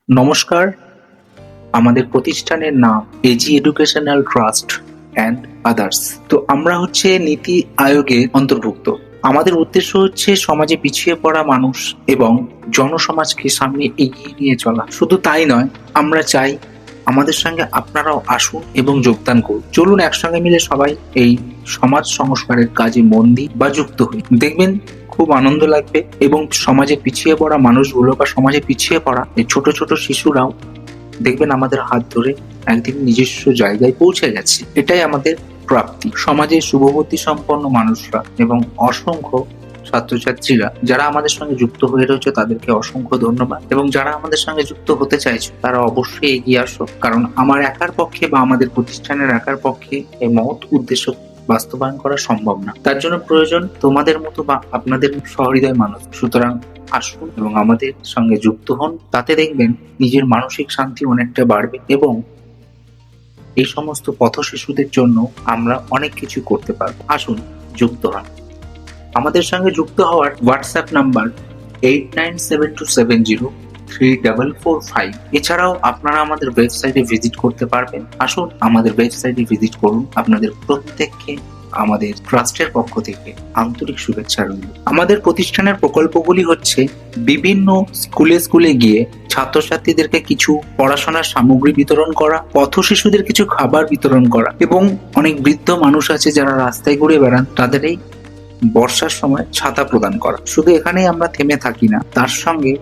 নমস্কার, আমাদের প্রতিষ্ঠানের নাম AG educational trust and others. তো আমরা হচ্ছে নীতি আয়োগের অন্তর্ভুক্ত। আমাদের উদ্দেশ্য হচ্ছে সমাজে পিছিয়ে পড়া মানুষ এবং জনসমাজকে সামনে এগিয়ে নিয়ে চলা। শুধু তাই নয়, আমরা চাই আমাদের সঙ্গে আপনারাও আসুন এবং যোগদান করুন। চলুন একসঙ্গে মিলে সবাই এই সমাজ সংস্কারের কাজে মন দিই বা যুক্ত হই। দেখবেন খুব আনন্দ লাগবে এবং সমাজে পিছিয়ে পড়া মানুষগুলো বা সমাজে পিছিয়ে পড়া এই ছোট ছোট শিশুরাও দেখবেন আমাদের হাত ধরে একদিন নিজস্ব জায়গায় পৌঁছে গেছে। এটাই আমাদের প্রাপ্তি। সমাজের শুভবুদ্ধি সম্পন্ন মানুষরা এবং অসংখ্য ছাত্রছাত্রীরা যারা আমাদের সঙ্গে যুক্ত হয়ে রয়েছে তাদেরকে অসংখ্য ধন্যবাদ, এবং যারা আমাদের সঙ্গে যুক্ত হতে চাইছে তারা অবশ্যই এগিয়ে আসো, কারণ আমার একার পক্ষে বা আমাদের প্রতিষ্ঠানের একার পক্ষে এই মহৎ উদ্দেশ্য বাস্তবায়ন করা সম্ভব না। তার জন্য প্রয়োজন তোমাদের মতো বা আপনাদের সহৃদয় মানুষ। সুতরাং আসুন এবং আমাদের সঙ্গে যুক্ত হন, তাতে দেখবেন নিজের মানসিক শান্তি অনেকটা বাড়বে এবং এই সমস্ত পথ শিশুদের জন্য আমরা অনেক কিছু করতে পারবো। আসুন যুক্ত হন। আমাদের সঙ্গে যুক্ত হওয়ার হোয়াটসঅ্যাপ নাম্বার 8972703445। এছাড়াও আপনারা আমাদের ওয়েবসাইটে ভিজিট করতে পারবেন। আসুন আমাদের ওয়েবসাইটে ভিজিট করুন। আপনাদের প্রত্যেককে আমাদের ট্রাস্টের পক্ষ থেকে আন্তরিক শুভেচ্ছা রইল। আমাদের প্রতিষ্ঠানের প্রকল্পগুলি হচ্ছে বিভিন্ন স্কুলে স্কুলে গিয়ে ছাত্রছাত্রীদেরকে কিছু পড়াশোনার সামগ্রী বিতরণ করা, পথ শিশুদের কিছু খাবার বিতরণ করা, এবং অনেক বৃদ্ধ মানুষ আছে যারা রাস্তায় ঘুরে বেড়ান, তাদের এই বর্ষার সময় ছাতা প্রদান করা। শুধু এখানেই আমরা থেমে থাকি না, তার সঙ্গে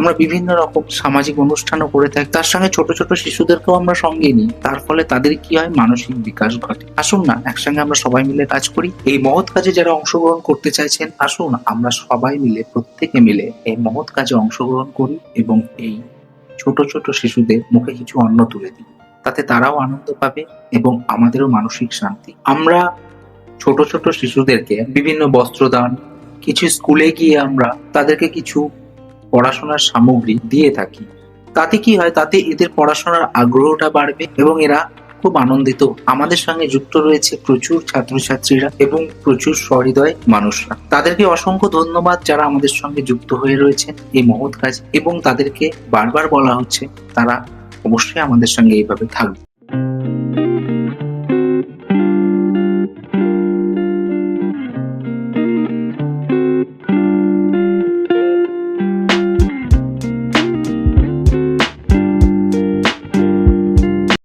আমরা বিভিন্ন রকম সামাজিক অনুষ্ঠানও করে থাকি। তার সঙ্গে ছোট ছোট শিশুদেরকেও আমরা সঙ্গে নিই। তার ফলে তাদের কি হয়, মানসিক বিকাশ ঘটে। আসুন না একসঙ্গে আমরা সবাই মিলে কাজ করি। এই মহৎ কাজে যারা অংশগ্রহণ করতে চাইছেন, আসুন আমরা সবাই মিলে, প্রত্যেকে মিলে এই মহৎ কাজে অংশগ্রহণ করি এবং এই ছোট ছোট শিশুদের মুখে কিছু অন্ন তুলে দিই। তাতে তারাও আনন্দ পাবে এবং আমাদেরও মানসিক শান্তি। আমরা ছোট ছোট শিশুদেরকে বিভিন্ন বস্ত্রদান, কিছু স্কুলে গিয়ে আমরা তাদেরকে কিছু পড়াশোনার সামগ্রী দিয়ে থাকি। তাতে কি হয়, তাতে এদের পড়াশোনার আগ্রহটা বাড়বে এবং এরা খুব আনন্দিত। আমাদের সঙ্গে যুক্ত রয়েছে প্রচুর ছাত্রছাত্রীরা এবং প্রচুর সহৃদয় মানুষরা। তাদেরকে অসংখ্য ধন্যবাদ যারা আমাদের সঙ্গে যুক্ত হয়ে রয়েছেন এই মহৎ কাজ, এবং তাদেরকে বারবার বলা হচ্ছে তারা অবশ্যই আমাদের সঙ্গে এইভাবে থাকবে।